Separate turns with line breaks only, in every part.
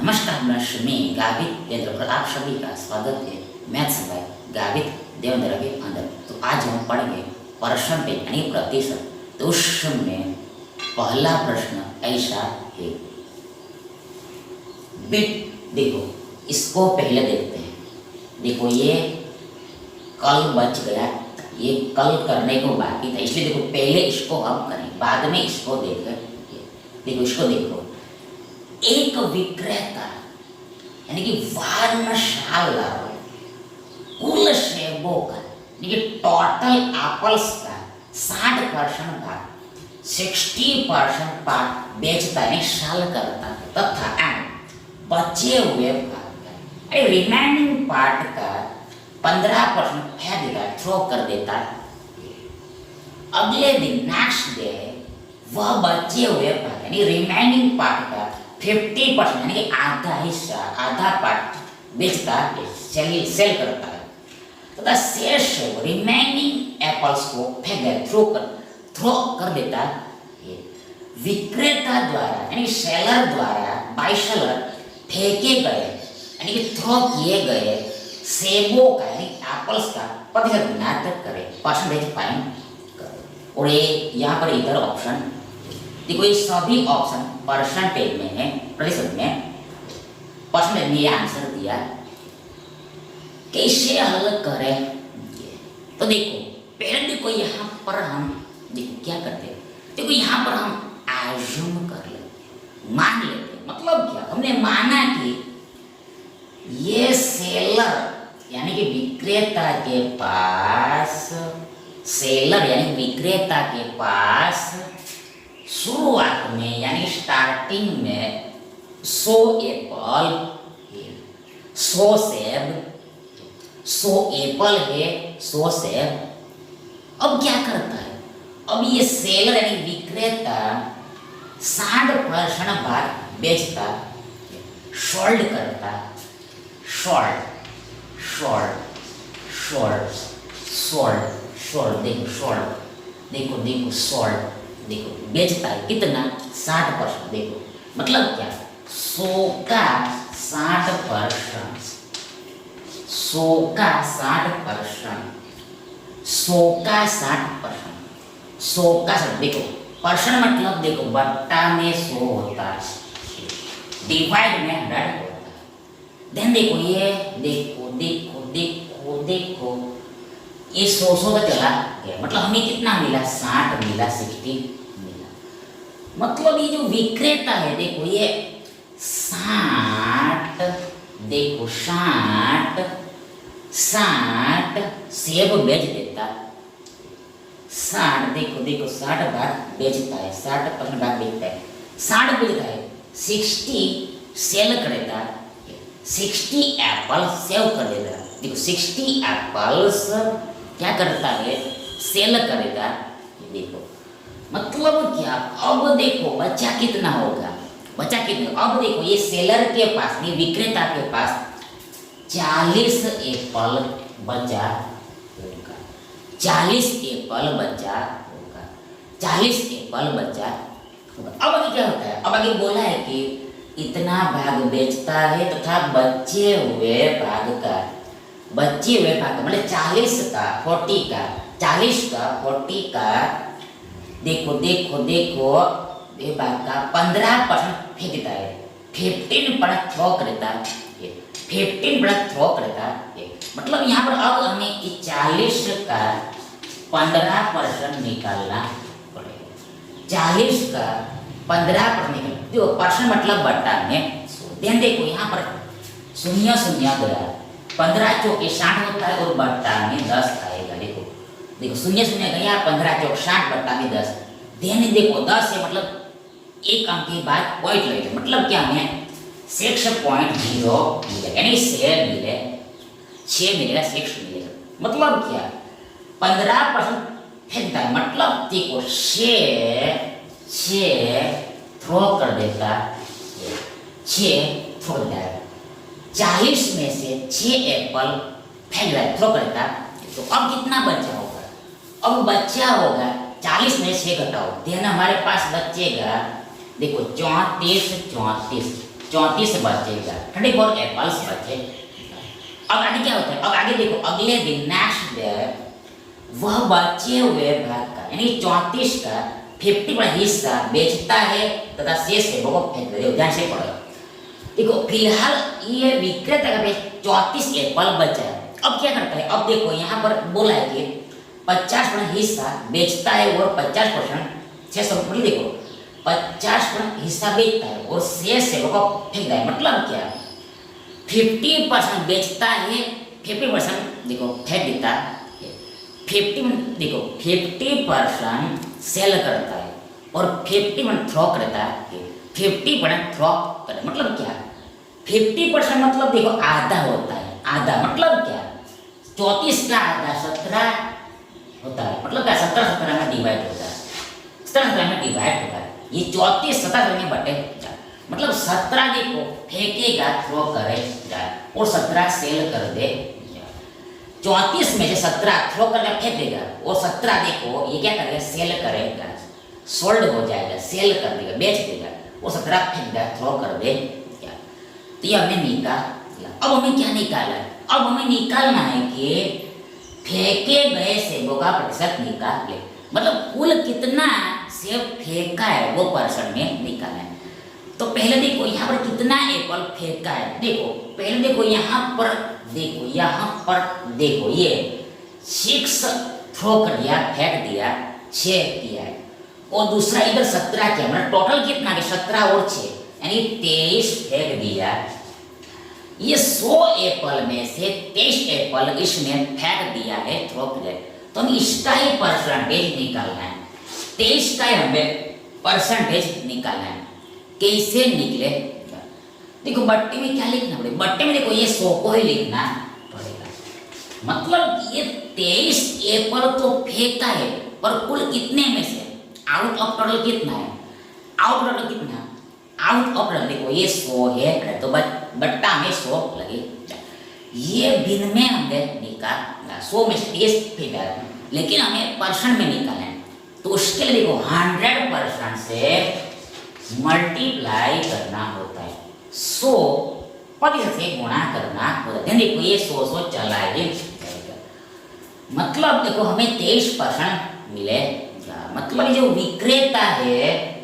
नमस्कार दर्शक, मैं गावित देवेंद्र पर आप सभी का स्वागत है। मैथ्स भाई गावित देवेंद्र के अंदर। तो आज हम पढ़ेंगे परसेंटेज यानी प्रतिशत। तो उसमें पहला प्रश्न ऐसा है, बिट देखो, इसको पहले देखते हैं। देखो ये कल बच गया, ये कल करने को बाकी था, इसलिए देखो पहले इसको हम करें, बाद में इसको देखें। देखो इसको देखो, एक विक्रेता यानी कि वानशाला कुल सेबों का यानी कि टोटल एप्पल्स का 60% भाग 60% भाग बेचता है, साल करता है, तथा बचे हुए भाग का रिमेनिंग पार्ट का 15% फेंक देता है, थ्रो कर देता है। अगले दिन नेक्स्ट डे वह बचे हुए भाग यानी रिमेनिंग पार्ट का 50% यानी कि आधा हिस्सा, आधा पार्ट बेचता है, सेल करता है, तथा शेष रिमेनिंग एप्पल्स को फेंक दे, थ्रो कर देता है। विक्रेता द्वारा यानी सेलर द्वारा बाय सेलर फेंके गए यानी कि थ्रो किए गए सेबों का यानी एप्पल्स का प्रतिशत ज्ञात करें, परसेंटेज फाइंड करें। और ये यहाँ पर इधर ऑप्शन देखो, ये सभी ऑप्शन परसेंटेज में है, प्रतिशत में, परसेंटेज में ये आंसर दिया। कैसे हल करें? तो देखो पहले देखो यहाँ पर हम देखो क्या करते हैं। देखो यहाँ पर हम एज्यूम कर लेते, मान लेते, मतलब क्या, हमने माना कि ये सेलर यानी कि विक्रेता के पास, सेलर यानी विक्रेता के पास शुरुआत में यानी स्टार्टिंग में 100 एप्पल, 100 सेब, 100 एप्पल है, 100 सेब। अब क्या करता है, अब ये सेलर यानी विक्रेता 60% भाग बेचता, शॉर्ट करता, short short short short short देखो शॉर्ट, देखो शॉर्ट, देखो बेचता है कितना, 60%। देखो मतलब क्या, 100 का 60%, 100 का 60%, 100 का 60%, 100 का 60, देखो परसेंट मतलब देखो बट्टा में 100 होता है, डिवाइड में 100 होता है। देन देखो ये देखो देखो देखो देखो ये 100 का चला गया, मतलब हमें कितना मिला, 60 मिला, 60 मिला। मतलब ये जो विक्रेता है देखो ये 60, देखो 60 सेब बेच देता, 60 देखो 60 भाग बेचता है, 60% भाग बेचता है, 60 बेचता है, 60 सेल करता है, 60 एप्पल सेव कर देता है। देखो 60 एप्पल्स क्या करता है, सेल करेगा। देखो मतलब क्या, अब देखो बचा कितना होगा, बचा कितना, अब देखो ये सेलर के पास, ये विक्रेता के पास 40 एप्पल बचा होगा, 40 एप्पल बचा होगा, 40 एप्पल बचा होगा। अब आगे क्या होता है, अब आगे बोला है कि इतना भाग बेचता है तथा बचे हुए भाग का, बचे हुए भाग मतलब 40 का 40 का 40 का 40 का देखो देखो देखो ये भाग का 15% फेंक देता है, 15% थ्रो करता है, 15% थ्रो करता है। मतलब यहाँ पर अब हमें 40 का 15% निकालना पड़ेगा, 40 का 15% निकाल, जो परसेंट मतलब बट्टा में। ध्यान देखो यहाँ पर 0 0 गया, 15 चौके 60 होता है और बट्टा में 10 आएगा। देखो देखो 0 0 गया, 15 चौक 60, बट्टा में 10। ध्यान देखो 10 है मतलब एक अंक के बाद पॉइंट लगेगा, मतलब क्या हमें 6.0 मिलेगा, यानी 6 मिलेगा, 6 मिलेगा। मतलब क्या 15% फेंकता है, मतलब देखो 6 थ्रो कर देता, 6 थ्रो कर देता है, 40 में से 6 एप्पल फेंक रहा है, थ्रो कर देता। तो अब कितना बचा होगा, अब बचा होगा 40 में 6 घटाओ, देन हमारे पास बचेगा देखो 34 34 34 बचेगा, 34 एप्पल्स बचे। अब आगे क्या होता है, अब आगे देखो, अगले दिन नेक्स्ट डे वह बचे हुए भाग का यानी 34 का 50 हिस्सा बेचता है तथा शेष है वो फेंक देते। ध्यान से पढ़ो, देखो फिलहाल ये विक्रेता का 34 एप्पल बचा है। अब क्या करता है, अब देखो यहाँ पर बोला है कि 50% हिस्सा बेचता है और 50% शेष है। देखो 50% हिस्सा बेचता है और शेष है वो फेंक देता है। मतलब क्या, 50% बेचता है, 50% देखो फेंक देता है, 50 देखो 50% सेल करता है और 50% थ्रो करता है, 50% थ्रो करता है। मतलब क्या, 50% मतलब देखो आधा होता है, आधा मतलब क्या, 34 का आधा 17 होता है। मतलब क्या, 17 में डिवाइड होता है, 17 में डिवाइड होता है। ये 34 17 में बटे, मतलब 17 देखो फेंकेगा, थ्रो करेगा और 17 सेल कर दे। 34 में से 17 थ्रो करके फेंक देगा और 17 देखो ये क्या करेगा, सेल करेगा, सोल्ड हो जाएगा, सेल कर देगा, बेच देगा और 17 फेंक देगा, थ्रो कर देगा। तो ये हमने निकाला। अब हमें क्या निकालना है, अब हमें निकालना है कि फेंके गए सेबों का प्रतिशत निकाले, मतलब कुल कितना सेब फेंका है वो परसेंट में निकालना है। तो पहले देखो यहाँ पर कितना एप्पल फेंका है, देखो पहले देखो यहाँ पर, देखो यहाँ पर देखो ये 6 थ्रो कर दिया, फेंक दिया, 6 किया है और दूसरा इधर 17 किया, मतलब टोटल कितना है 17 और 6 यानी 23 फेंक दिया। ये 100 एप्पल में से 23 एप्पल इसने फेंक दिया है, थ्रो किया है। तो हम इसका ही परसेंटेज निकालना है, 23 का ही हमें परसेंटेज निकालना है। कैसे निकले, देखो बट्टे में क्या लिखना पड़ेगा, बट्टे में देखो ये 100 को ही लिखना पड़ेगा। मतलब ये 23 एप्पल तो फेंका है पर कुल कितने में से, आउट ऑफ टोटल कितना है, आउट टोटल कितना, आउट ऑफ टोटल देखो ये 100 है तो बट्टा में 100 लगे। ये भिन्न में हमने निकाला, 100 में से 23 फेंका है लेकिन हमें परसेंट में निकालना है। तो उसके लिए देखो 100% से मल्टीप्लाई करना होता है, 100% से गुणा करना होता है। देखो ये 100 चला जाएगा, मतलब देखो हमें 23% मिलेगा। मतलब जो विक्रेता है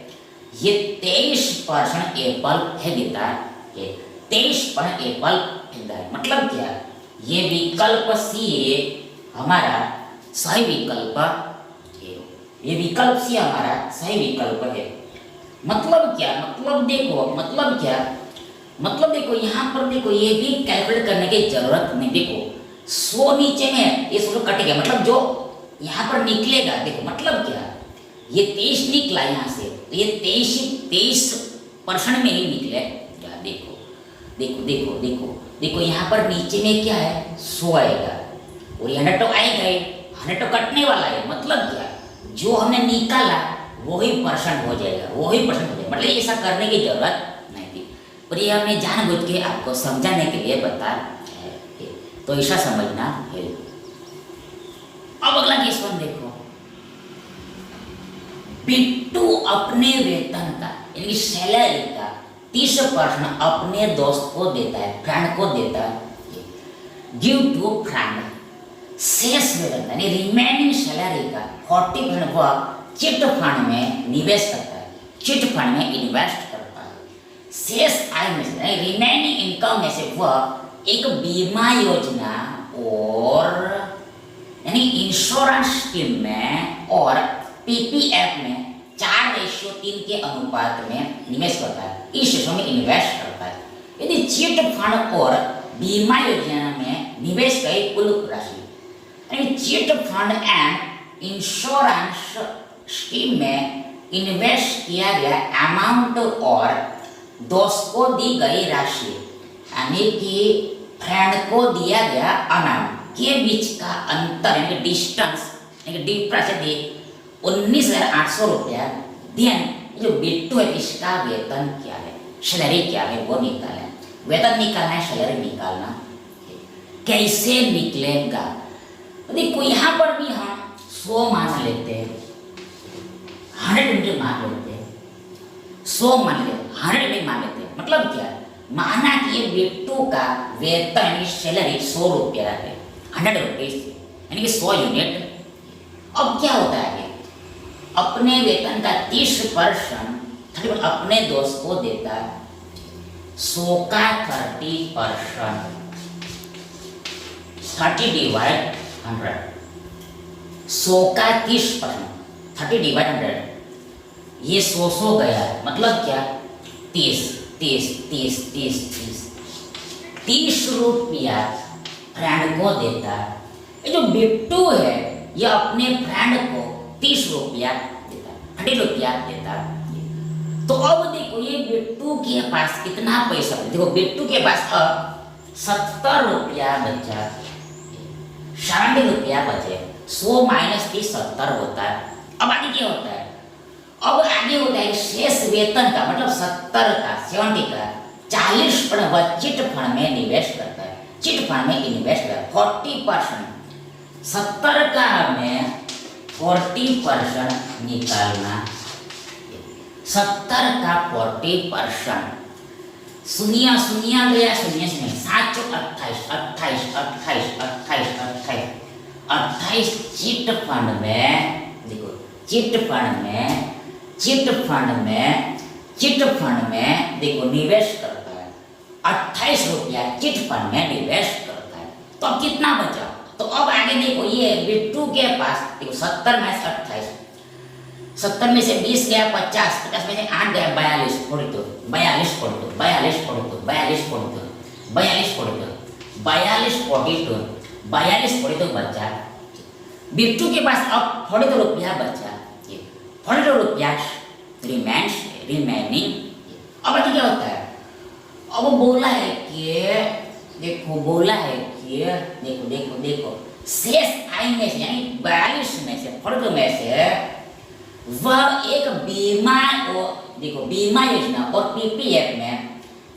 ये 23% एप्पल फेंक देता है, 23% एप्पल फेंकता है। मतलब क्या, ये विकल्प सी हमारा सही विकल्प है, ये विकल्प सी हमारा सही विकल्प है। मतलब क्या, मतलब देखो, मतलब क्या, मतलब देखो यहाँ पर देखो ये भी कैलकुलेट करने की जरूरत नहीं। देखो 100 नीचे में ये 100 कटेगा, मतलब जो यहाँ पर निकलेगा देखो, मतलब क्या, ये 23 निकला यहाँ से तो ये 23% में ही निकलेगा। देखो देखो देखो देखो देखो यहाँ पर नीचे में क्या है, 100 आएगा और 100 तो आएगा ही, 100 तो कटने वाला है। मतलब क्या, जो हमने निकाला वही परसेंट हो जाएगा, वही परसेंट हो जाएगा। मतलब ऐसा करने की जरूरत नहीं थी, पर ये हमने जानबूझ के आपको समझाने के लिए बता है, तो ऐसा समझना है। अब अगला क्वेश्चन देखो, बिट्टू अपने वेतन का यानी सैलरी का 30% अपने दोस्त को देता है, फ्रेंड को देता है। गिव टू फ्रेंड, शेष वेतन यानी रिमेनिंग सैलरी का 40% वह चिट फंड में निवेश करता है, चिट फंड में इन्वेस्ट करता है। शेष आय में से रिमेनिंग इनकम में से वह एक बीमा योजना और यानी इंश्योरेंस स्कीम में और पीपीएफ में 4:3 के अनुपात में निवेश करता है, इस रेशो में इन्वेस्ट करता है। यदि चिट फंड और बीमा योजना में निवेश की कुल राशि यानी chit fund and insurance scheme में इन्वेस्ट किया गया अमाउंट और दोस्त को दी गई राशि यानी कि फ्रेंड को दिया गया अमाउंट के बीच का अंतर यानी डिस्टेंस यानी डिफरेंस है 19,800 रुपया। देन जो बिट्टू है इसका वेतन क्या है, सैलरी क्या है वो निकालना, वेतन निकालना है, सैलरी निकालना है। कैसे निकलेगा, देखो यहाँ पर भी हम 100 मान लेते हैं, 100 मान लेते हैं, 100 मान लेते, 100 नहीं मान लेते। मतलब क्या, माना कि ये बिट्टू का वेतन यानी सैलरी 100 रुपया है, 100 रुपीज यानी कि 100 यूनिट। अब क्या होता है, अपने वेतन का 30% अपने दोस्त को देता है, 100 का 30%, 30 डिवाइड 100, 100 का 30%, 30 डिवाइड 100, ये 100 गया, मतलब क्या 30 30 30 30 30 30 रुपया फ्रेंड को देता है। ये जो बिट्टू है ये अपने फ्रेंड को 30 रुपया देता है, 30 रुपया देता है। तो अब देखो ये बिट्टू के पास कितना पैसा, देखो बिट्टू के पास अब 70 रुपया बचा, 70 रुपया बचे, 100 माइनस 30 70 होता है। अब आगे क्या होता है, अब आगे होता है शेष वेतन का, मतलब 70 का 70 का 40% वह चिट फंड में निवेश करता है, चिट फंड में इन्वेस्ट करता है। 40%, 70 का हमें 40% निकालना, 70 का 40%, शून्य शून्य गया, शून्य शून्य, 7 चौक 28, 28 28 28 28 28 चिट फंड में, देखो चिट फंड में, चिट फंड में देखो निवेश करता है, 28 रुपया चिट फंड में निवेश करता है। तो अब कितना बचा, तो अब आगे देखो ये बिट्टू के पास देखो 70 में से 28, 70 में से 20 गया 50, 50 में से 8 गया 42, 42 42 42 42 42 42 42 42 42 42 42 बचा। बिट्टू के पास अब 42 रुपया बचा, 42 रुपया रिमेनिंग। अब क्या होता है, अब बोला है कि देखो, बोला है कि देखो देखो देखो शेष आय में से यानी 42 में से 42 में से वह एक बीमा और देखो बीमा योजना और पीपीएफ में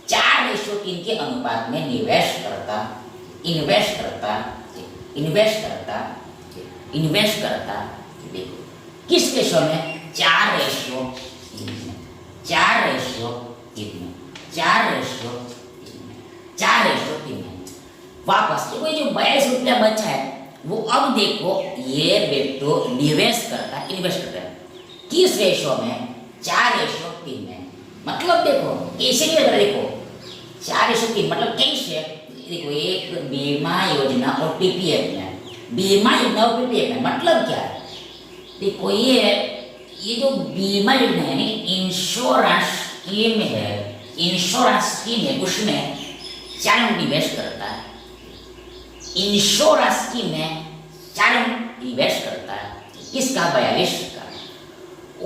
4:3 के अनुपात में निवेश करता, देखो किस रेशो में, 4:3 में, 4:3 में, 4:3 में। वापस देखो ये जो 42 रुपया बचा है वो अब देखो ये बिट्टू निवेश करता है, इन्वेस्ट करता है किस रेशो में, 4:3 में। मतलब देखो कैसे नहीं लग रहा, देखो 4:3 मतलब कैसे, देखो एक बीमा योजना और पीपीएफ में, बीमा योजना और पीपीएफ में मतलब क्या है, देखो ये जो बीमा योजना है इंश्योरेंस स्कीम है, उसमें 4 निवेश करता है, इंश्योरेंस स्कीम में 4 निवेश करता है, किसका 42 का।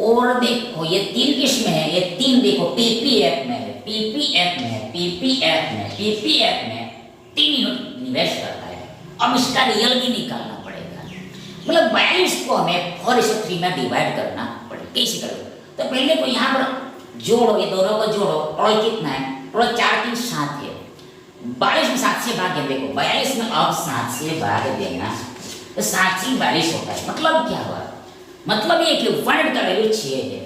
और देखो ये 3 किस्में है, ये 3 देखो पीपीएफ में है, पीपीएफ में 3 यूनिट निवेश करता है। अब इसका रियल भी निकालना पड़ेगा, मतलब 42 को हमें 4:3 में डिवाइड करना पड़ेगा। कैसे करोगे, तो पहले तो यहाँ पर जोड़ो, ये दोनों को जोड़ो, और कितना है, और 4 3 7 है, 42 में 7 से भाग देना, देखो 42 में अब 7 से भाग देना तो 7 से 42 होता है। मतलब क्या हुआ, मतलब ये कि 1 का वैल्यू 6 है,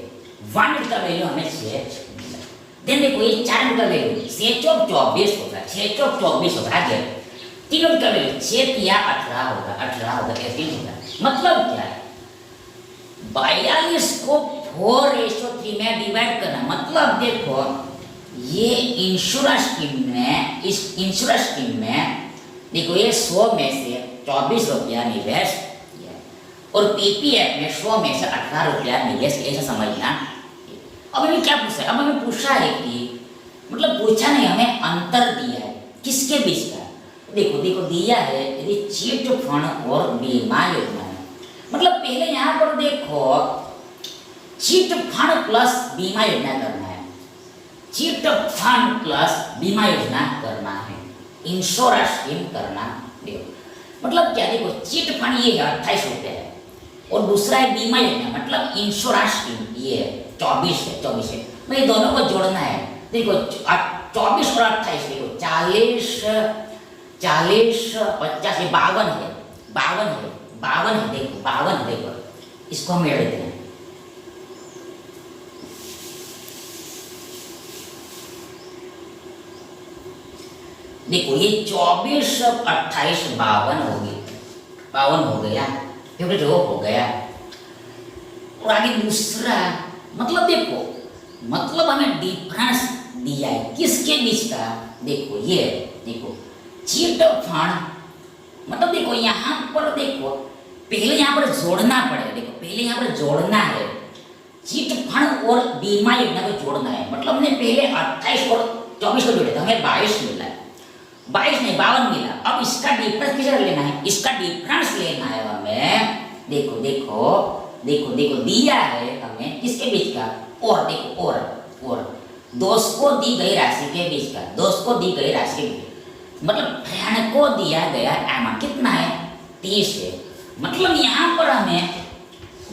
1 का वैल्यू हमें 6 देन देखो ये 4 का वैल्यू 6 चौक 24 होगा, 6 चौक 24 होगा, आगे 3 का वैल्यू 6 तिया 18 होगा, 18 होगा, 18 होगा। मतलब क्या है, 42 को 4:3 में डिवाइड करना, मतलब देखो ये इंश्योरेंस स्कीम में, इस इंश्योरेंस स्कीम में देखो ये 100 में से 24 रुपया निवेश किया और पीपीएफ में 100 में से 18 रुपया निवेश, ऐसा समझना। अब हमें क्या पूछा है, अब हमें पूछा है कि मतलब पूछा नहीं, हमें अंतर दिया है किसके बीच का, देखो देखो दिया है यदि चिट फंड और बीमा योजना है। मतलब पहले यहाँ पर देखो चिट फंड प्लस बीमा योजना करना है, चिट फंड प्लस बीमा योजना करना है, इंश्योरेंस स्कीम करना। देखो मतलब क्या, देखो चिट फंड ये है 28 रुपये है और दूसरा है बीमा योजना, मतलब इंश्योरेंस स्कीम ये है 24 है, 24 है। मैं ये दोनों को जोड़ना है, देखो 24 और 28, देखो 40 40 50 52 है, 52 है, 52 है, देखो 52 है, देखो इसको हम जोड़ देते हैं। देखो ये 24 अब 28 52 हो गई, 52 हो गया, 52 हो गया। और आगे दूसरा मतलब देखो, मतलब हमें डिफरेंस दिया है किसके बीच का, देखो ये देखो चिटफंड, मतलब देखो यहाँ पर देखो पहले यहाँ पर जोड़ना पड़ेगा, देखो पहले यहाँ पर जोड़ना है, चिटफंड और बीमा योजना को जोड़ना है। मतलब हमने पहले 28 और 24 को जोड़े थे, हमें 22 मिला है, 22 नहीं 52 मिला। अब इसका डिफरेंस किसे लेना है, इसका डिफरेंस लेना है हमें। देखो देखो देखो देखो दिया है हमें किसके बीच का, और देखो और दोस्त को दी गई राशि के बीच का, दोस्त को दी गई राशि के बीच, मतलब फ्रेंड को दिया गया अमाउंट कितना है 30 है। मतलब यहाँ पर हमें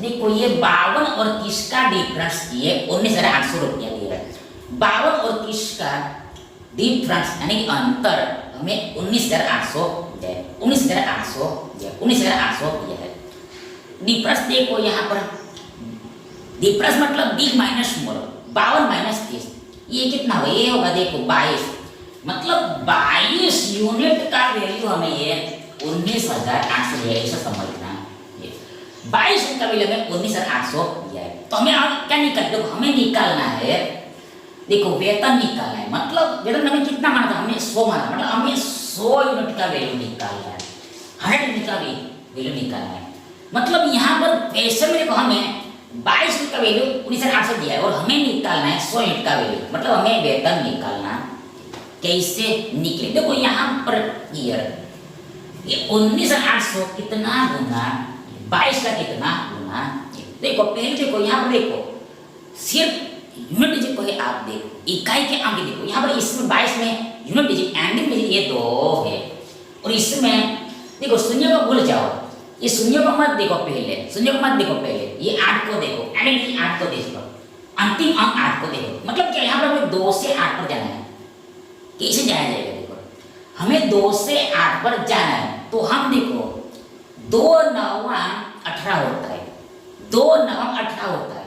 देखो ये 52 और 30 का डिफरेंस ये 19,800 रुपया दिया है। 52 और 30 का डिफरेंस यानी कि अंतर हमें 19,800 दिया है, 19,800 दिया है। डिफरेंस देखो यहाँ पर, डिफरेंस मतलब बिग माइनस स्मॉल, 52 माइनस 30 ये कितना होगा, ये होगा देखो 22, मतलब 22 यूनिट का वैल्यू हमें ये 19,800 दिया है, ऐसा समझना। 22 यूनिट का वैल्यू हमें 19,800 दिया है। तो हमें अब क्या निकालना, देखो हमें निकालना है, देखो वेतन निकालना है, मतलब वेतन हमें कितना माना था, हमने 100 माना, मतलब हमें 100 यूनिट का वैल्यू निकालना है, 100 यूनिट का वैल्यू निकालना है। मतलब यहाँ पर पैसे में देखो हमें 22 यूनिट का वैल्यू 19,800 दिया है और हमें निकालना है 100 यूनिट का वैल्यू, मतलब हमें वेतन निकालना। कैसे निकले, देखो यहाँ पर ईयर ये 19,800 कितना गुना 22 का कितना गुना, देखो पहले देखो यहाँ पर देखो सिर्फ यूनिट डिजिट को है, आप देखो इकाई के अंक देखो यहाँ पर, इसमें 22 में यूनिट डिजिट एंडिंग डिजिट ये 2 है, और इसमें देखो शून्य को भूल जाओ, ये शून्य को मत देखो पहले, शून्य को मत देखो पहले, ये 8 को देखो, एंडिंग डिजिट 8 को देखो, अंतिम अंक 8 को देखो। मतलब क्या यहाँ पर हमें 2 से 8 पर जाना है, कैसे जाया जाएगा, देखो हमें 2 से 8 पर जाना है, तो हम देखो 2 9 18 होता है, 2 9 18 होता है,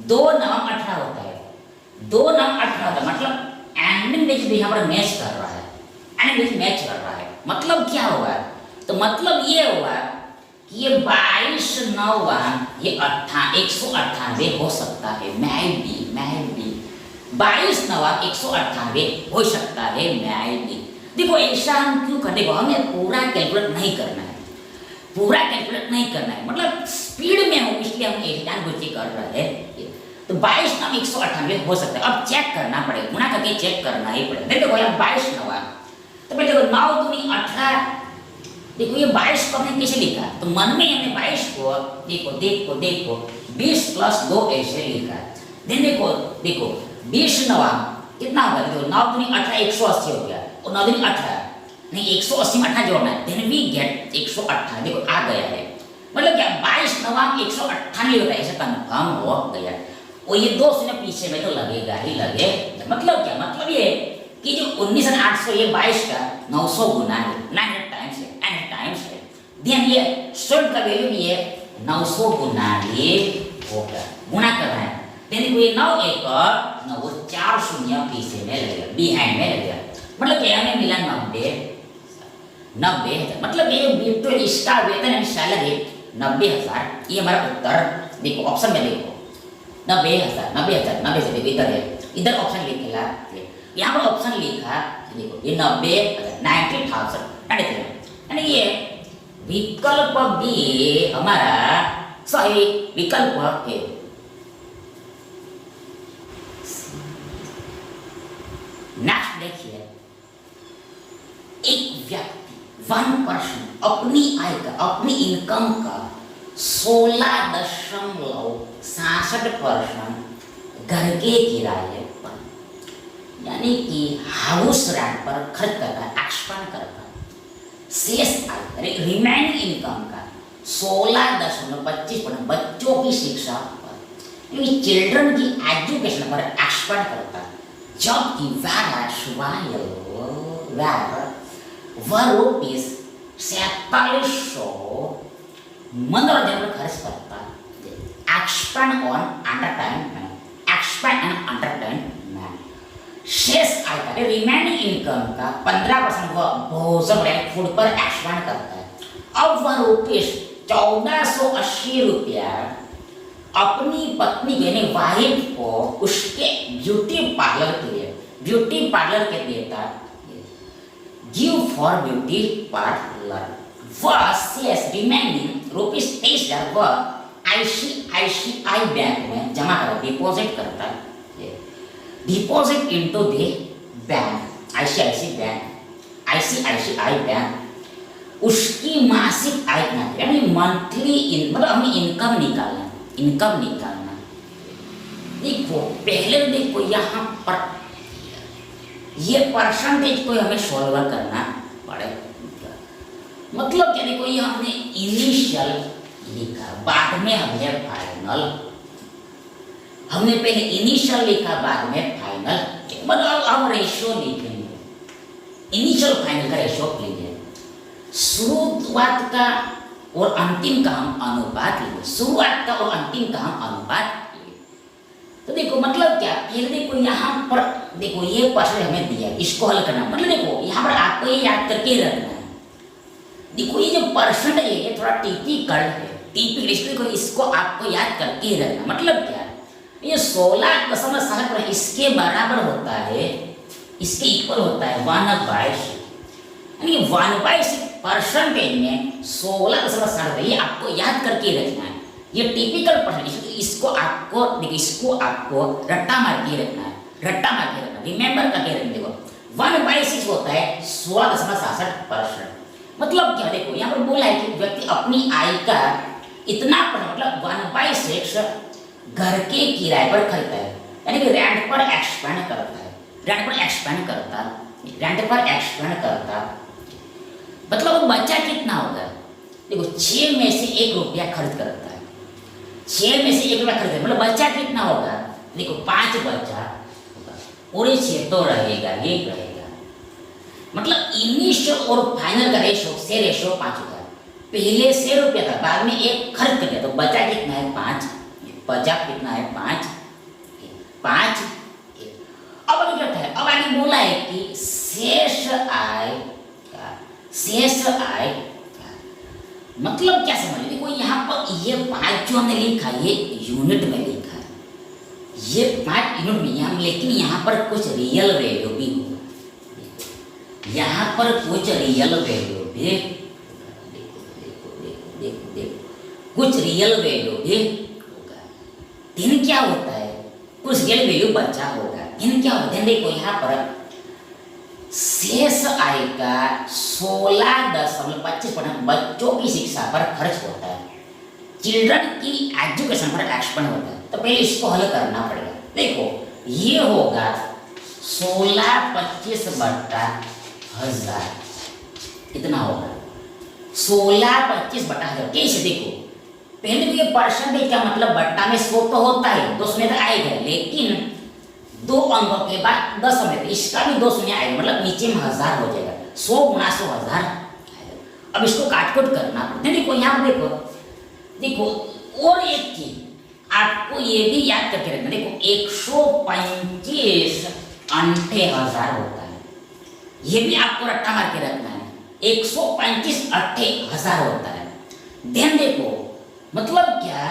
2 9 18 होता है, 2 9 18 होता है, मतलब एंडिंग डिजिट यहाँ पर मैच कर रहा है, एंडिंग डिजिट मैच कर रहा है। मतलब क्या हुआ, तो मतलब ये हुआ कि ये 22 9 ये 198 हो सकता है, मैं भी 22 9 198 हो सकता है, मैं भी। देखो ऐसा हम क्यों कर, देखो हमें पूरा कैलकुलेट नहीं करना है, पूरा कैलकुलेट नहीं करना है, मतलब स्पीड में हो इसलिए हम जानबूझ के कर रहे हैं। तो 22 9 198 हो सकता है। अब चेक करना पड़ेगा, गुणा करके चेक करना ही पड़ेगा। देखो यार 22 9 तो भाई देखो 9 दूनी 18, देखो ये 22 को हमने कैसे लिखा, तो मन में हमने 22 को देखो देखो देखो 20 + 2 ऐसे लिखा। देन देखो देखो 20 9 कितना होगा, देखो 9 दूनी 18 180 हो गया, और 9 दूनी 18 नहीं 180 में 18 जोड़ना है, देन वी गेट 118, देखो आ गया है। मतलब क्या 22 9 198 होता है, ऐसा कंफर्म हो गया। और ये 2 शून्य पीछे में तो लगेगा ही लगेगा। मतलब क्या, मतलब ये कि जो 19,800 ये 22 का 900 गुना है, 900 टाइम्स है, 900 टाइम्स है। ध्यान ये 100 का वैल्यू भी है 900 गुना ये होगा, गुणा करना है। देखो ये 9 1 9 4 शून्य पीछे में लगेगा, बिहाइंड में लगेगा। मतलब क्या हमें मिला 90 मतलब ये बिल्कुल इसका वेतन है सैलरी 90,000, ये हमारा उत्तर। देखो ऑप्शन में देखो 90,000 से देखो इधर है, इधर ऑप्शन लिखेगा, यहाँ पर ऑप्शन लिखा देखो ये 90,000 यानी ये विकल्प बी हमारा सही विकल्प है। नेक्स्ट देखिए, एक व्यक्ति 1% अपनी आय का, अपनी इनकम का 16.67% घर के किराए पर यानी कि हाउस रेंट पर खर्च करता है, एक्सपेंड करता है। शेष आय रिमेनिंग इनकम का 16.25% बच्चों की शिक्षा पर यानी चिल्ड्रन की एजुकेशन पर एक्सपेंड करता है, जबकि ₹47,00 मनोरंजन पर खर्च करता है, एक्सपेंड ऑन एंटरटेनमेंट, शेष आय का रिमेनिंग इनकम का 15% वह भोजन और फूड पर एक्सपेंड करता है। अब वह रुपीस 1480 रुपया अपनी पत्नी यानी वाइफ को उसके ब्यूटी पार्लर के देता गिव फॉर ब्यूटी पार्लर। वह शेष रिमेनिंग रुपीस 23,000 वह ICICI बैंक में जमा कर डिपॉजिट करता है, deposit into the bank ICICI bank. उसकी मासिक आय यानी मंथली मतलब हमें इनकम निकालना। देखो पहले देखो यहाँ पर ये परसेंटेज को हमें सॉल्व करना पड़ेगा। मतलब क्या, देखो ये हमने इनिशियल लिखा, बाद में हमने फाइनल, हमने पहले इनिशियल लिखा बाद में फाइनल, मतलब हम रेशियो लिखेंगे, इनिशियल फाइनल का रेशियो लीजिए। शुरुआत का और अंतिम का हम अनुपात लीजिए, शुरुआत का और अंतिम का हम अनुपात लीजिए। तो देखो मतलब क्या, पहले देखो यहाँ पर देखो ये परसेंट हमें दिया, इसको हल करना, मतलब देखो यहाँ पर आपको ये याद करके रखना है। देखो ये जो परसेंट है ये थोड़ा टिपिकल है, देखो इसको आपको याद करके रखना। मतलब क्या, ये 16.7 इसके बराबर होता है, इसके इक्वल होता है 1/6, यानी 1/6 परसेंटेज में 16.7 ये आपको याद करके रखना है। ये टिपिकल परसेंटेज, इसको आपको देखिए, इसको आपको रट्टा मार के रखना है, रिमेंबर करके रखना। देखो 1/6 होता है 16.67%। मतलब क्या, देखो यहाँ पर बोला है कि व्यक्ति अपनी आय का इतना मतलब 1/6 घर के किराए पर खरीदता है, यानी कि रेंट पर एक्सपेंड करता। मतलब वो बच्चा कितना होगा, देखो 6 में से 1 रुपया खर्च करता है, 6 में से 1 रुपया खर्च, मतलब बच्चा कितना होगा, देखो 5 बच्चा होगा और ये 6 तो रहेगा, ये रहेगा। मतलब इनिशियल और फाइनल का रेशो 5 होगा। पहले 6 रुपया था, बाद में 1 खर्च कर दिया, तो बचा कितना है 5, बचा कितना है 5। अब आगे क्या है, अब आगे बोला है कि शेष आय मतलब क्या समझ, देखो यहाँ पर ये 5 जो हमने लिखा ये यूनिट में लिखा है, ये 5 यूनिट में यहाँ, लेकिन यहाँ पर कुछ रियल वैल्यू भी होगा, यहाँ पर कुछ रियल वैल्यू भी, देखो कुछ रियल वैल्यू भी होगा। दिन क्या होता है, कुछ रियल वैल्यू बचा होगा। दिन क्या होता है, देखो यहाँ पर शेष आय का 16.25% बच्चों की शिक्षा पर खर्च होता है, चिल्ड्रन की एजुकेशन पर एक्सपेंड होता है। तो पहले इसको हल करना पड़ेगा। देखो ये होगा 16/25/1000, इतना होगा 16/25/1000। कैसे, देखो पहले तो ये परसेंटेज का मतलब बट्टा में 100 तो होता है, 2 शून्य तो आएगा, लेकिन 2 अंकों के बाद 10 शून्य, इसका भी 2 शून्य आएगा, मतलब नीचे में 1000 हो जाएगा, 100 गुणा 100 1000। अब इसको काट-कूट करना पड़ता है। देखो यहाँ देखो और एक चीज आपको ये भी याद करके रखना, देखो 125 अंठे 1000 होता है, ये भी आपको रट्टा मार के रखना है, 125 अंठे 1000 होता है। ध्यान देखो मतलब क्या,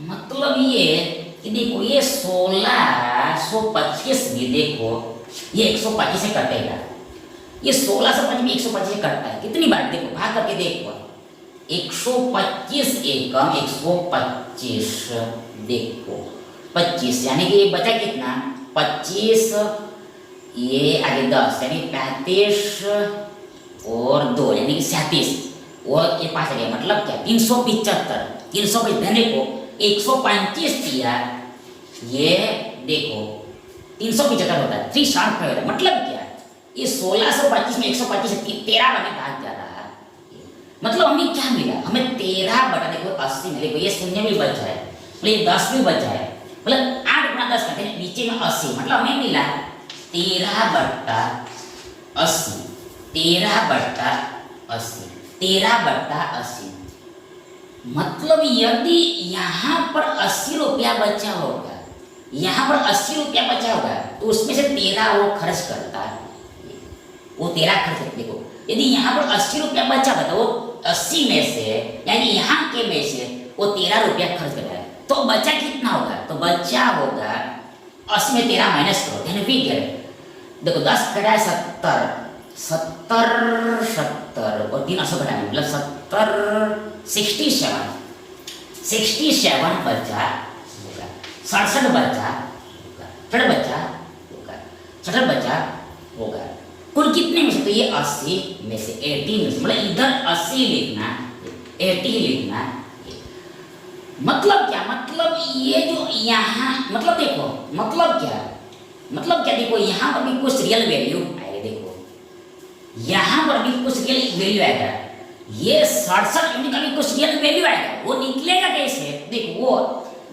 मतलब ये कि देखो ये 1625 भी देखो ये 125 से कटेगा, ये 1625 में 125 से कटता है, कितनी बार देखो भाग करके देखो, 125 एकम 125, देखो 25 यानी कि ये बचा कितना 25, ये आगे 10 यानी 35 और 2 यानी कि 37 और ये 5 आ गया, मतलब क्या 375। देखो 125 दिया, ये देखो 375 होता है, 360 होता है। मतलब क्या, ये 1625 में 125 13 बने भाग जा रहा है, मतलब हमें क्या मिला, हमें 13 बटा देखो 80 में, देखो ये शून्य भी बचा है, मतलब ये 10 भी बचा है, मतलब 8 गुणा 10 करते हैं नीचे में 80, मतलब हमें मिला 13/80, 13/80। मतलब यदि यहाँ पर 80 रुपया बचा होगा यहाँ पर 80 रुपया बचा होगा तो उसमें से 13 वो खर्च करता है, वो 13 खर्च करता। देखो यदि यहाँ पर 80 रुपया बचा होगा तो वो 80 में से यानी यहाँ के में से वो 13 रुपया खर्च कर रहा है, तो बचा कितना होगा? तो बचा होगा 80 में 13 माइनस करो, यानी फिर देखो 10 घटाए 70, 70 और 3 80 घटाए मतलब 67 बचा होगा, 67 बचा होगा, 67 बचा होगा। कुल कितने में से? तो ये 80 में से 80 में से, मतलब इधर 80 लिखना 80 लिखना। मतलब क्या? मतलब ये जो यहाँ मतलब देखो मतलब क्या देखो यहाँ पर भी कुछ रियल वैल्यू आएगा। देखो यहाँ पर भी कुछ रियल वैल्यू आएगा, ये 67 यूनिट का भी कुछ रियल वैल्यू आएगा। वो निकलेगा कैसे? देखो वो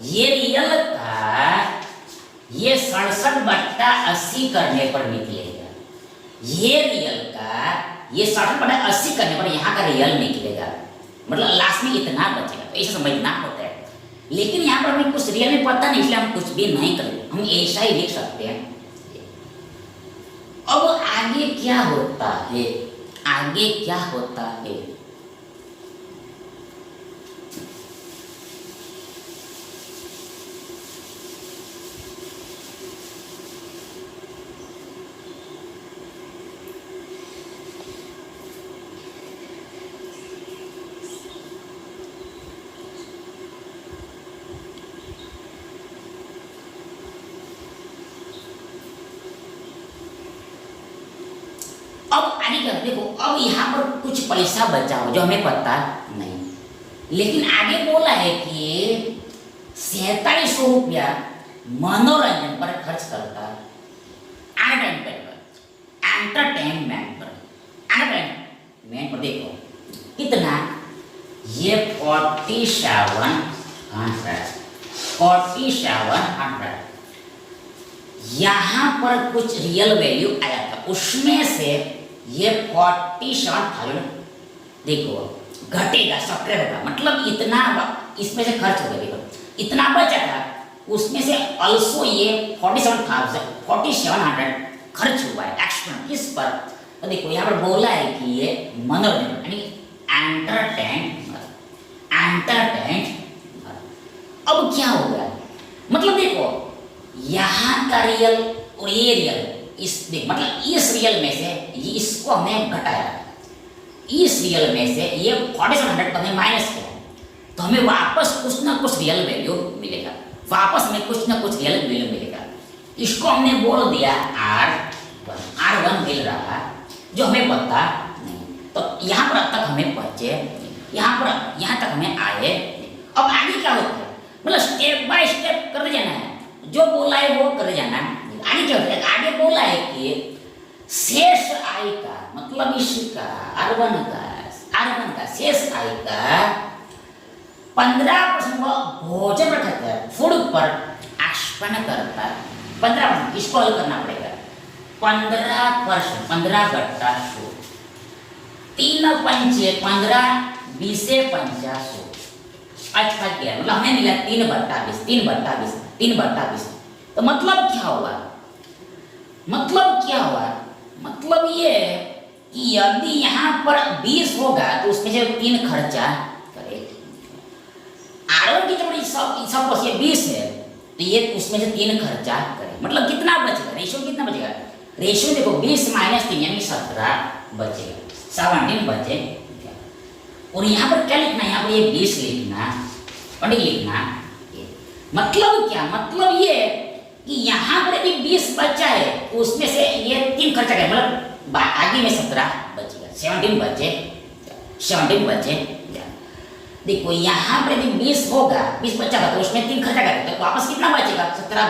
ये रियल का ये 67/80 करने पर निकलेगा, ये रियल का ये 67/80 करने पर यहाँ का रियल निकलेगा, मतलब लास्ट में इतना बचेगा। तो ऐसा समझना होता है। लेकिन यहाँ पर हमें कुछ रियल में पता नहीं, इसलिए हम कुछ भी नहीं करेंगे, हम ऐसा ही लिख सकते हैं। अब आगे क्या होता है? आगे क्या होता है? अब आगे क्या? देखो अब यहाँ पर कुछ पैसा बचा हो जो हमें पता नहीं, लेकिन आगे बोला है कि 4700 रुपया मनोरंजन पर खर्च करता है, एंटरटेनमेंट पर। देखो कितना? ये 4700 यहाँ पर कुछ रियल वैल्यू आया था, उसमें से ये 47,000 देखो घटेगा, सब्ट्रैक्ट होगा, मतलब इतना इसमें से खर्च होगा। देखो इतना बचा था, उसमें से अल्सो ये 4700 खर्च हुआ है एक्स्ट्रा किस पर? तो देखो यहाँ पर बोला है कि ये मनोरंजन यानी एंटरटेन। अब क्या होगा? मतलब देखो यहाँ का रियल और ये रियल, इस देख मतलब इस रियल में से इसको हमने घटाया, इस रियल में से ये 4700 को हमने माइनस किया, तो हमें वापस कुछ ना कुछ रियल वैल्यू मिलेगा, वापस हमें कुछ ना कुछ रियल वैल्यू मिलेगा। इसको हमने बोल दिया R1 मिल रहा जो हमें पता नहीं। तो यहाँ पर अब तक हमें पहुंचे, यहाँ तक हमें आए। अब आगे क्या होता है? मतलब स्टेप बाय स्टेप करते जाना है, जो बोला है वो कर जाना। आगे क्या होता है? आगे बोला है कि शेष आय का मतलब इसका R1 का शेष आय का 15% भोजन पर खर्च है, फूड पर एक्सपेंड करता है। 15% इसको हल करना पड़ेगा। 15% 15/100 3 पंचे 15 20 50 अच्छा क्या मतलब हमें मिला 3/20। तो मतलब क्या हुआ? मतलब ये कि यदि यहाँ पर 20 होगा तो उसमें से 3 खर्चा करे। R1 की जब सब बस ये 20 है तो ये उसमें से 3 खर्चा करे, मतलब कितना बचेगा? रेशियो कितना बचेगा? रेशियो देखो 20 - 3 यानी 17 बचेगा, 17 बचे। और यहाँ पर क्या लिखना है? यहाँ पर ये 20 लिखना और लिखना। मतलब क्या? मतलब ये कि यहाँ पर यदि 20 बचा है उसमें से ये 3 खर्चा करें, मतलब आगे में 17 बचेगा, 17 बचे। देखो यहाँ पर यदि 20 होगा, 20 बचा तो उसमें 3 खर्चा करें तो वापस कितना बचेगा? 17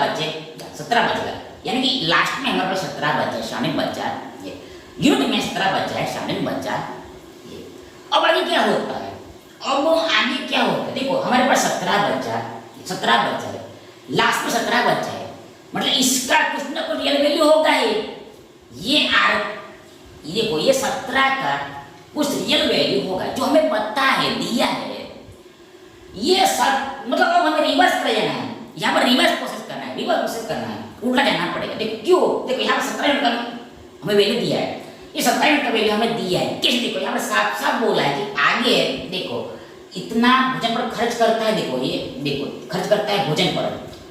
बचेगा, यानी कि लास्ट में हमारे पास 17 बचा, 17 बचा, यूनिट में 17 बचा है, 17 बचा। अब आगे क्या होता है? देखो हमारे पास 17 बचा है, लास्ट में 17 बचा है, मतलब इसका कुछ ना कुछ रियल वैल्यू होगा ही। ये देखो ये 17 का कुछ रियल वैल्यू होगा जो हमें पता है, दिया है। ये सब मतलब अब हमें रिवर्स कर जाना है, यहाँ पर रिवर्स प्रोसेस करना है। रिवर्स प्रोसेस करना है, उल्टा जाना पड़ेगा। देखो क्यों, देखो यहाँ पर 17 यूनिट का हमें वैल्यू दिया है, ये 17 यूनिट का वैल्यू हमें दिया है किस, देखो यहाँ पर साफ साफ बोला है कि आगे देखो इतना भोजन पर खर्च करता है, देखो ये देखो खर्च करता है भोजन पर,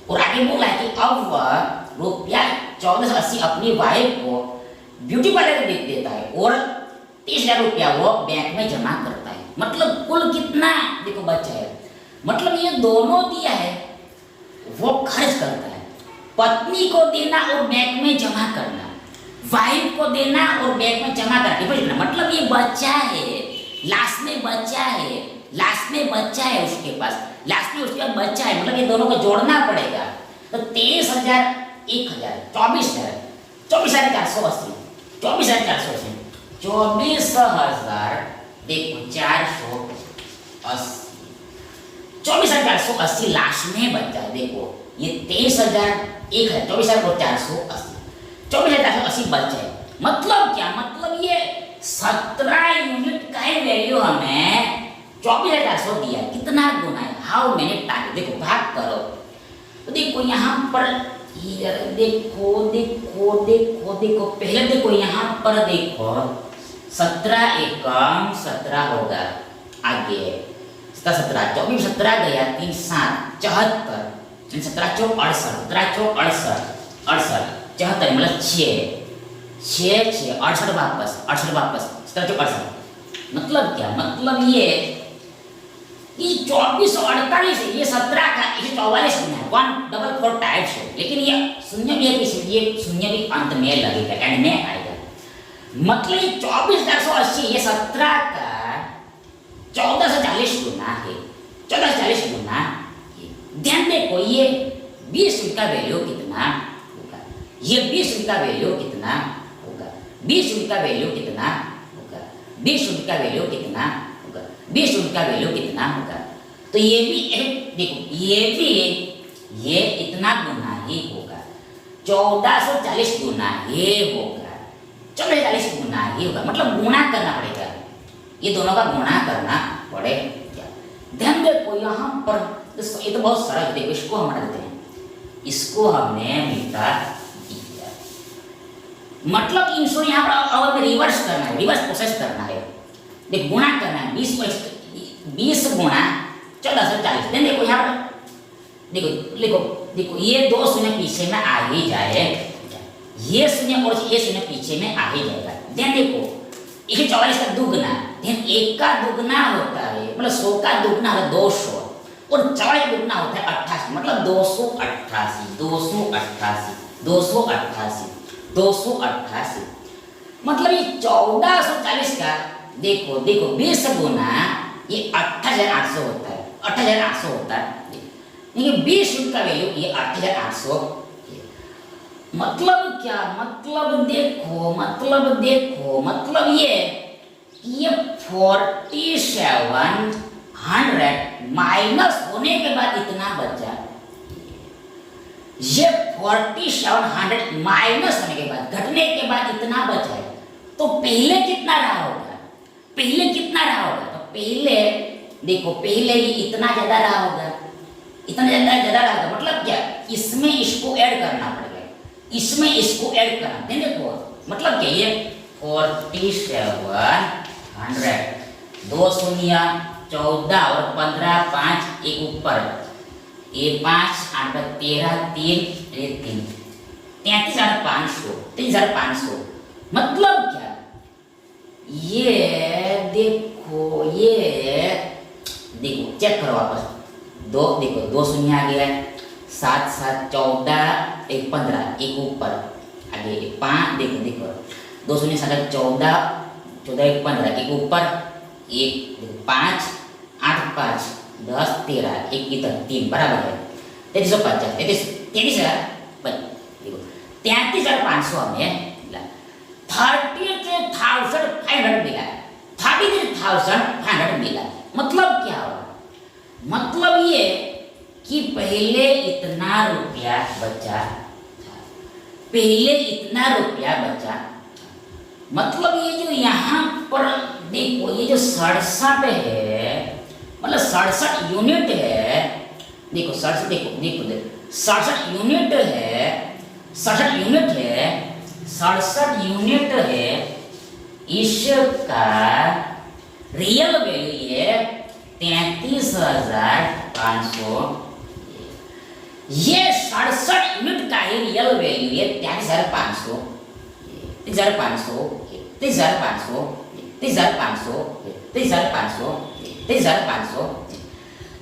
और आगे बोला है कि अब वह रुपया 1480 अपनी वाइफ को ब्यूटी पार्लर में देता है और 30,000 रुपया वो बैंक में जमा करता है। मतलब कुल कितना देखो बचा है, मतलब ये दोनों दिया है, वो खर्च करता है, पत्नी को देना और बैंक में जमा करना, वाइफ को देना और बैंक में जमा करना, मतलब ये बच्चा है, लास्ट में बच्चा है, लास्ट में बच्चा है उसके पास, लास्ट में उसके पास बच्चा है, मतलब ये दोनों को जोड़ना पड़ेगा। तो 23,000 1000 24,000 24,480 24,480 24,000 देखो 480 24,480 लास्ट में बच्चा है। देखो ये 23,000 1000 24,480 24,480 बच्चा है। मतलब क्या, मतलब ये 17 यूनिट का ही वैल्यू हमें 24,400 दिया, कितना गुना है, हाउ मैनी टाइम, देखो भाग करो तो देखो यहाँ पर देखो देखो देखो देखो पहले देखो यहाँ पर देखो 17 एकम 17 होगा, आगे 17 24 17 गया 3 7 74 17 चौक 68 74 मतलब 6 68 वापस 17 चौक 68, मतलब क्या, मतलब ये 24 और 48 ये 17 का इसे 44 होना है, 144 टाइप्स है, लेकिन ये शून्य भी है, ये शून्य भी अंत में लगेगा, एंड में आएगा। मतलब 24,480 ये 17 का 1440 गुना है, 1440 गुना। ध्यान देखो ये 20 यूनिट का वैल्यू कितना होगा, ये 20 यूनिट का वैल्यू कितना होगा, 20 यूनिट का वैल्यू कितना होगा, 20 यूनिट का वैल्यू कितना होगा, 20 यूनिट का वैल्यू कितना होगा। तो ये भी देखो ये भी ये इतना गुना ही होगा, 1440 गुना ये होगा, 1440 गुना ही होगा, मतलब गुणा करना पड़ेगा, ये दोनों का गुणा करना पड़ेगा। ध्यान देखो यहाँ पर ये तो बहुत सरल, देखो इसको हम हटा देते हैं, इसको हमने मिटा दिया, मतलब इनको यहाँ पर अब रिवर्स करना है, रिवर्स प्रोसेस करना है, देखो गुणा करना है, 20 गुणा 1440। देखो यहाँ पर देखो देखो देखो ये 2 शून्य पीछे में आ ही जाए, ये शून्य और ये शून्य पीछे में आ ही जाएगा। ध्यान देखो ये 44 का दुगना, ध्यान 1 का दुगना होता है, मतलब 100 का दुगना होता है 200, और 44 का दुगना होता है 88, मतलब 288 मतलब ये 1440 का देखो देखो 20 गुना ये 28,800 होता है, 28,800 होता है, देखिए 20 यूनिट का वैल्यू ये 28,800। मतलब क्या, मतलब देखो मतलब ये 4700 माइनस होने के बाद इतना बचा, ये 4700 माइनस होने के बाद घटने के बाद इतना बचा है। तो पहले कितना रहा होगा, तो पहले देखो पहले ये इतना ज्यादा रहा होगा, इतना ज्यादा रहा होगा, मतलब क्या, इसमें इसको ऐड करना पड़ेगा, इसमें इसको ऐड करना, देखो मतलब क्या, ये 4700 2 शून्य 14 और 15 5 एक ऊपर, ये 5 8 13 3 33,500 मतलब क्या, ये देखो चेक करो वापस, 2 शून्य आ गया, 7 7 14 एक 15 एक ऊपर, आगे 5 देखो 2 शून्य 7 14 एक 15 एक ऊपर, एक 5 8 5 10 13 एक इधर 3 बराबर है 3350 33,500 हमें 33,500 मिला, 33,500 मिला। मतलब क्या हुआ, मतलब ये कि पहले इतना रुपया बचा था, मतलब ये जो यहाँ पर देखो ये जो 67 है, मतलब 67 यूनिट है, देखो 67 देखो 67 यूनिट है, 67 यूनिट है, 67 यूनिट है, इसका रियल वैल्यू है 33,500। ये 67 यूनिट का ही रियल वैल्यू है 33,500, 33,500, 33,500, 33,500, 33,500, 33,500,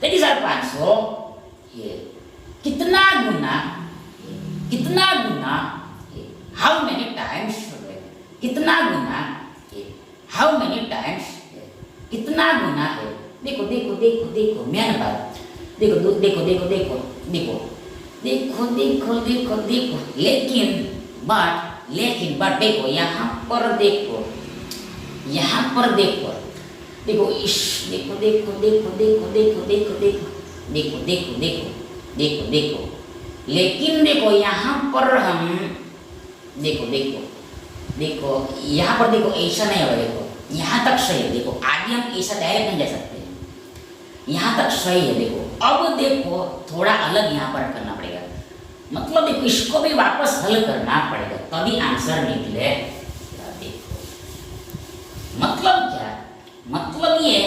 33,500। ये कितना गुना, कितना गुना, हाउ मेनी टाइम्स, कितना गुना, हाउ मेनी टाइम्स, कितना गुना है। देखो देखो देखो देखो मेन बात, देखो देखो देखो देखो देखो देखो देखो देखो देखो, लेकिन बट देखो यहाँ पर देखो, यहाँ पर देखो, देखो इस देखो देखो देखो देखो देखो देखो देखो देखो देखो देखो देखो देखो, लेकिन देखो यहाँ पर हम देखो देखो देखो यहाँ पर देखो ऐसा नहीं होगा। देखो यहाँ तक सही है, देखो आगे हम ऐसा डायरेक्ट नहीं जा सकते, यहाँ तक सही है। देखो अब देखो थोड़ा अलग यहाँ पर करना पड़ेगा, मतलब देखो इसको भी वापस हल करना पड़ेगा तभी आंसर निकले। देखो मतलब क्या, मतलब ये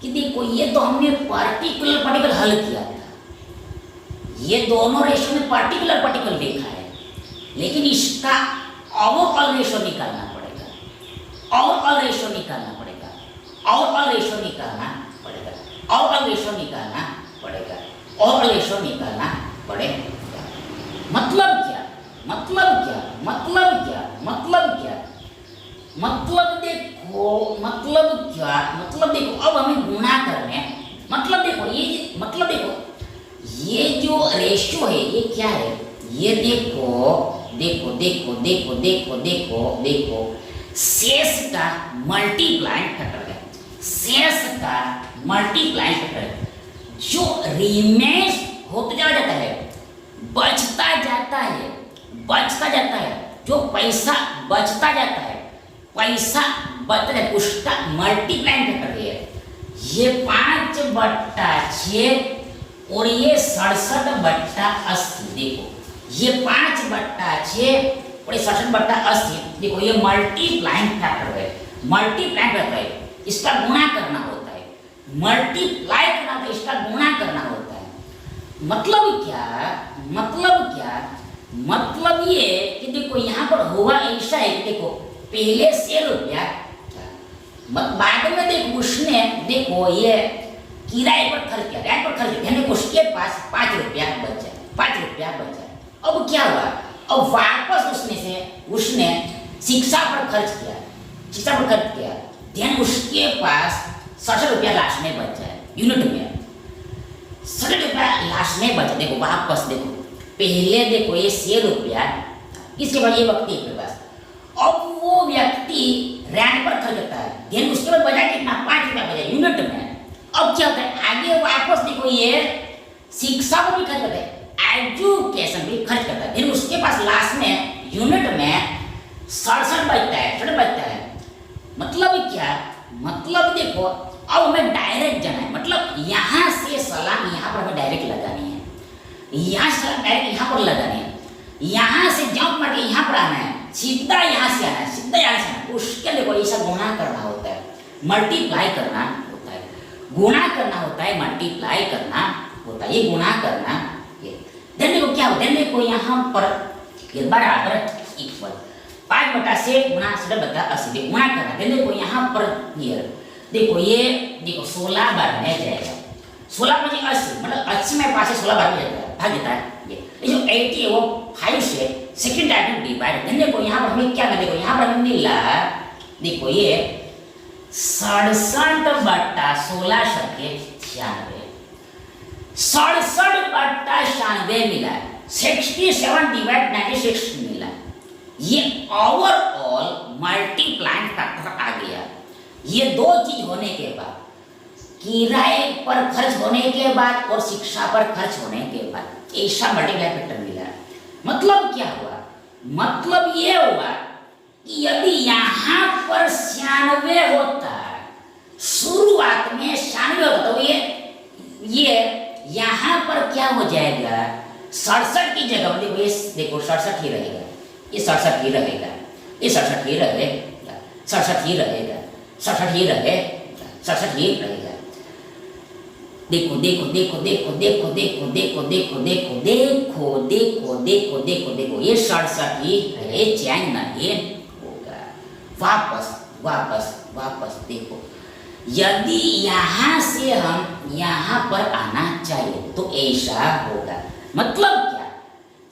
कि देखो ये तो हमने पार्टिकुलर हल किया था, ये दोनों रेशो में पार्टिकुलर देखा है, लेकिन इसका ओवरऑल रेशो निकालना पड़ेगा, ओवरऑल रेशो निकालना पड़ेगा, ओवरऑल रेशो निकालना पड़ेगा, ओवरऑल रेशो निकालना पड़ेगा, ओवरऑल रेशो निकालना पड़ेगा। मतलब क्या, मतलब क्या, मतलब क्या, मतलब क्या, मतलब देखो, मतलब क्या, मतलब देखो अब हमें गुणा करने, मतलब देखो ये, मतलब देखो ये जो रेशियो है ये क्या है, ये देखो देखो देखो देखो देखो देखो देखो शेष का मल्टीप्लाई फैक्टर है, शेष का मल्टीप्लाई फैक्टर जो रिमेन्स होता जाता है, बचता जाता है, बचता जाता है, जो पैसा बचता जाता है, पैसा बचता है उसका मल्टीप्लाई फैक्टर है। ये 5/6 और ये 67/80। देखो ये 5/6 और ये 67/80, देखो ये मल्टीप्लाइंग फैक्टर है, मल्टीप्लाइंग फैक्टर है, इसका गुणा करना होता है, मल्टीप्लाई करना होता है, इसका गुणा करना होता है। मतलब क्या, मतलब क्या, मतलब ये कि देखो यहाँ पर हुआ ऐसा है कि देखो पहले से रुपया, बाद में देखो उसने देखो ये किराए पर खर्च किया, रेंट पर खर्च किया, उसके पास 5 रुपया बचा, 5 रुपया बचा। अब क्या हुआ, अब वापस उसने शिक्षा पर खर्च किया, शिक्षा पर खर्च किया, देन उसके पास 60 रुपया लास्ट में बचा है, यूनिट में 60 रुपया लास्ट में बचा। देखो वापस देखो पहले देखो ये 6 रुपया, इसके बाद ये व्यक्ति के पास, अब वो व्यक्ति रेंट पर खर्च करता है, देन उसके बाद बचा कितना, 5 रुपया बचा यूनिट में। अब क्या होता है आगे वापस देखो ये शिक्षा को भी खर्च करता है, एजुकेशन भी खर्च करता है, फिर उसके पास लास्ट में यूनिट में 67 बचता है, 67 बचता है। मतलब क्या, मतलब देखो अब हमें डायरेक्ट जाना है, मतलब यहाँ से सलाम यहाँ पर हमें डायरेक्ट लगानी है, यहाँ से सलाम डायरेक्ट यहाँ पर लगानी है, यहाँ से जंप मार के यहाँ पर आना है, सीधा यहाँ से आना है, सीधा यहाँ से आना है। उसके लिए कोई ऐसा गुणा करना होता है, मल्टीप्लाई करना होता है, गुणा करना होता है, मल्टीप्लाई करना होता है, ये गुणा करना। देन देखो क्या होता है, देखो यहाँ पर ये बराबर इक्वल 5/6 गुणा 60/80 गुणा करना। देन देखो यहाँ पर ये देखो ये देखो 16 बार में जाएगा, 16 में 80, मतलब 80 में 5 से 16 बार में जाएगा, भाग देता है। ये जो 80 है वो 5 से सेकंड टाइम डिवाइड। देन देखो यहाँ पर हमें क्या, देखो यहाँ पर हमें मिला, देखो ये 67/16 सके 96, 67/96 मिला, 67/96 मिला। ये ओवरऑल मल्टीप्लाइंग फैक्टर आ गया। ये दो चीज होने के बाद, किराए पर खर्च होने के बाद और शिक्षा पर खर्च होने के बाद ऐसा मल्टीप्लाई फैक्टर मिला। मतलब क्या हुआ, मतलब ये हुआ कि यदि यहाँ पर 96 होता, शुरुआत में 96 होता, तो ये यहाँ पर क्या हो जाएगा, 67 की जगह पर देखो, ये देखो 67 ही रहेगा, ये 67 ही रहेगा, ये 67 ही रहेगा, 67 ही रहेगा, 67 ही रहेगा, 67 ही रहेगा। देखो देखो देखो देखो देखो देखो देखो देखो देखो देखो देखो देखो देखो देखो, ये 67 ही है, चेंज नहीं होगा। वापस वापस वापस देखो, यदि यहाँ से हम यहाँ पर आना चाहिए तो ऐसा होगा, मतलब क्या,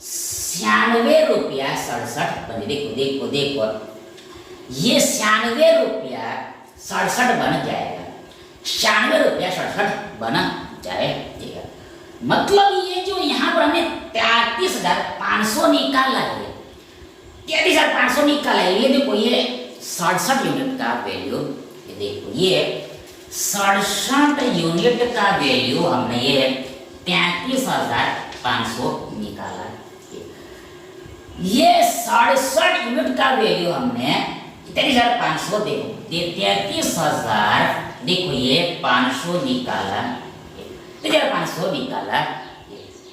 96 रुपया 67 बने। देखो देखो देखो, ये 96 रुपया 67 बन जाएगा, 96 रुपया 67 बना जाएगा। मतलब ये जो यहाँ पर हमने 33,500 निकाला है, 33,500 निकाला है, ये देखो ये 67 यूनिट का वैल्यू, ये देखो ये 67 यूनिट का वैल्यू हमने ये 33,500 निकाला। ये 67 यूनिट का वैल्यू हमने 33,500, देखो 33,000, देखो ये 500 निकाला, 33,500 निकाला,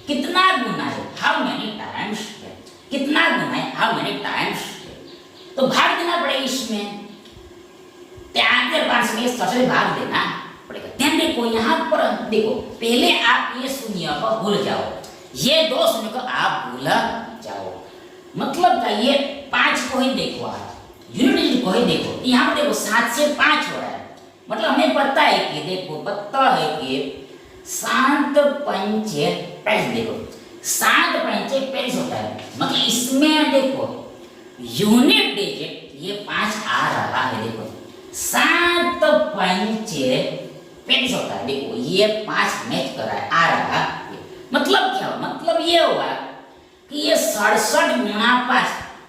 कितना गुना है, हाउ मेनी टाइम्स है, कितना गुना है, हाउ मेनी टाइम्स है, तो भाग देना पड़ेगा इसमें, 33,500 में 67 से भाग देना पड़ेगा। ध्यान देखो यहाँ पर, देखो पहले आप ये शून्य को भूल जाओ, ये 2 शून्य को आप भूल जाओ, मतलब का ये 5 को ही देखो, आप यूनिट को ही देखो, यहाँ पर देखो 7 से 5 हो रहा है, मतलब हमें पता है कि, देखो पता है कि 7 पंचे 35, देखो 7 पंचे 35 होता है, मतलब इसमें देखो यूनिट डिजिट ये 5 आ रहा है, देखो 7 पंचे 35 होता है, देखो ये 5 मैच कर रहा है, आ रहा है, मतलब क्या, मतलब ये हुआ कि ये 67 गुना 5,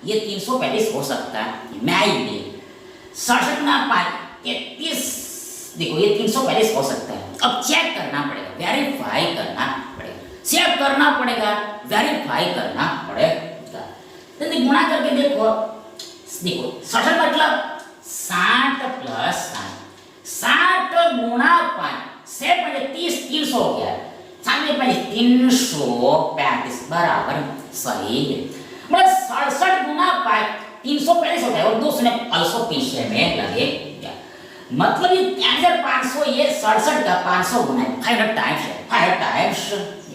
ये 335 हो सकता है, मैं भी 67 गुना 5 33, देखो ये 335 हो सकता है। अब चेक करना पड़ेगा, वेरीफाई करना पड़ेगा, चेक करना पड़ेगा, वेरीफाई करना पड़ेगा। तो गुणा करके देखो, देखो 67 मतलब 60 प्लस 60 गुणा 5 से 30, 300 हो गया, 335 बराबर सही है, मतलब 67 गुना 5 335 होता है, और 2 शून्य अल्सो पीछे में लगे, मतलब ये 3500, ये 67 का 500 गुना है, 500 टाइम्स है, 500 टाइम्स,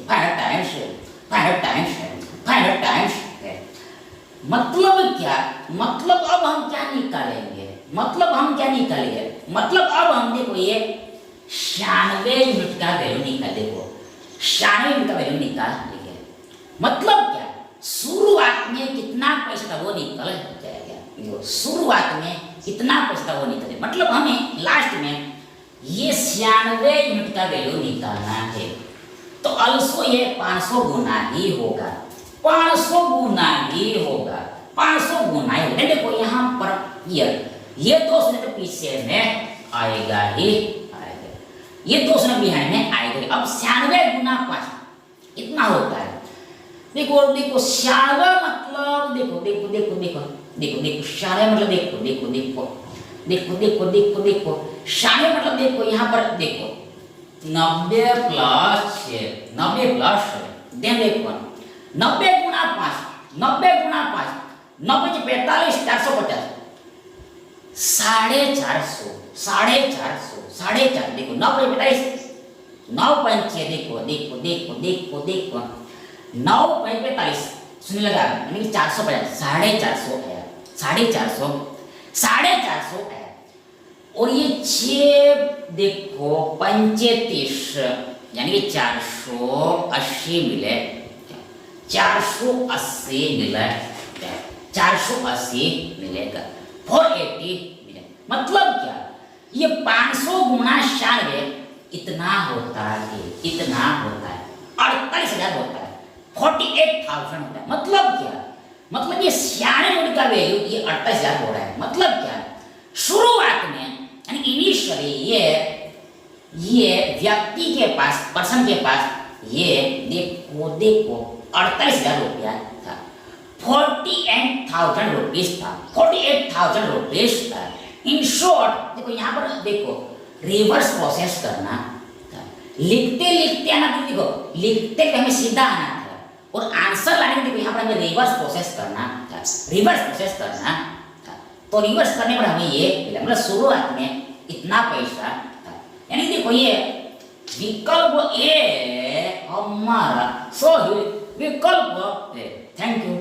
500 टाइम्स, 500 टाइम्स, 500 टाइम्स है। मतलब क्या, मतलब अब हम क्या निकालेंगे, मतलब हम क्या निकालेंगे, मतलब अब हम देखो ये 96 यूनिट का वैल्यू निकाल, देखो 96 यूनिट का वैल्यू निकाल लेंगे, मतलब क्या, शुरुआत में कितना पैसा था वो निकल जाएगा, शुरुआत में कितना पैसा था वो निकले, मतलब हमें लास्ट में ये 96 यूनिट का वैल्यू निकालना है, तो अल्सो ये 500 गुना ही होगा, 500 गुना ही होगा, 500 गुना ही होगा। देखो यहाँ पर ये 2 शून्य तो पीछे में आएगा ही आएगा, ये 2 शून्य बिहाइंड में आएगा। अब 96 गुना 5 कितना होता है, देखो देखो 96 मतलब, देखो देखो देखो देखो देखो देखो 96 मतलब, देखो देखो देखो देखो देखो देखो देखो 96 मतलब, देखो यहाँ पर देखो 90 प्लस 6, 90 प्लस 6, देन देखो 90 गुना 5, 90 गुना 5, 90 से 45, 450, 450, 450, 450, देखो 9 45, 9 पंचे, देखो देखो देखो देखो देखो 9 45, सुनिए लगा, यानी 450, 450 है, 450, 450 है, और ये 6 देखो 35, यानी कि 480 मिले, 480 मिले, 480 मिलेगा, 480 मिले, मतलब क्या, ये 500 गुना 96 इतना होता है, इतना होता है, 48,000 होता है, 48,000 होता है, मतलब क्या, मतलब ये 96 यूनिट का वैल्यू ये 48,000 हो रहा है, मतलब क्या, शुरुआत में यानी इनिशियली ये व्यक्ति के पास, पर्सन के पास ये देखो देखो 48,000 रुपया था, 48,000 रुपीज था, 48,000 रुपीज था। इन शॉर्ट देखो यहाँ पर देखो रिवर्स प्रोसेस करना था, लिखते लिखते आना था, देखो लिखते हमें सीधा आना था, और आंसर लाने के लिए देखो यहाँ पर हमें रिवर्स प्रोसेस करना था, रिवर्स प्रोसेस करना था। तो रिवर्स करने पर हमें ये मिला, मतलब शुरुआत में इतना पैसा था। यानी देखो ये विकल्प ए हमारा सही विकल्प है। Thank you.